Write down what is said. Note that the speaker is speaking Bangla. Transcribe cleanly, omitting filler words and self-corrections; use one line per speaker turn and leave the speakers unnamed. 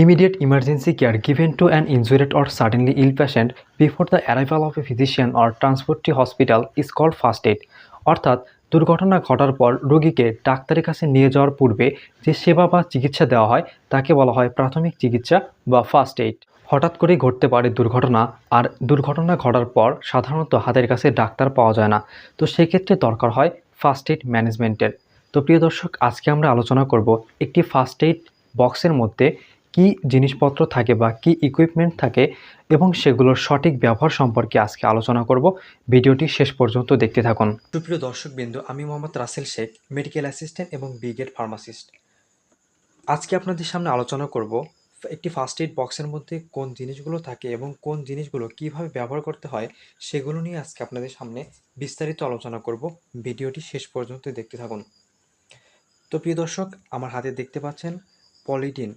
Immediate emergency care given to an injured or suddenly ill patient before the arrival of a physician or transport to hospital is called first aid. অর্থাৎ দুর্ঘটনা ঘটার পর রোগীকে ডাক্তারের কাছে নিয়ে যাওয়ার পূর্বে যে সেবা বা চিকিৎসা দেওয়া হয় তাকে বলা হয় প্রাথমিক চিকিৎসা বা ফার্স্ট এইড। হঠাৎ করেই ঘটতে পারে দুর্ঘটনা, আর দুর্ঘটনা ঘটার পর সাধারণত হাতের কাছে ডাক্তার পাওয়া যায় না, তো সেক্ষেত্রে দরকার হয় ফার্স্ট এইড ম্যানেজমেন্টের। তো প্রিয় দর্শক, আজকে আমরা আলোচনা করব একটি ফার্স্ট এইড বক্সের মধ্যে কি জিনিসপত্র থাকে বা কি ইকুইপমেন্ট থাকে এবং সেগুলোর সঠিক ব্যবহার সম্পর্কে আজকে আলোচনা করব। ভিডিওটি শেষ পর্যন্ত দেখতে থাকুন। সুপ্রিয় দর্শকবৃন্দ, আমি মোহাম্মদ রাসেল শেখ, মেডিকেল অ্যাসিস্ট্যান্ট এবং বিগ্রেড ফার্মাসিস্ট। আজকে আপনাদের সামনে আলোচনা করব একটি ফার্স্ট এইড বক্সের মধ্যে কোন জিনিসগুলো থাকে এবং কোন জিনিসগুলো কিভাবে ব্যবহার করতে হয় সেগুলো নিয়ে আজকে আপনাদের সামনে বিস্তারিত আলোচনা করব। ভিডিওটি শেষ পর্যন্ত দেখতে থাকুন। তো প্রিয় দর্শক, আমার হাতে দেখতে পাচ্ছেন পলিটিন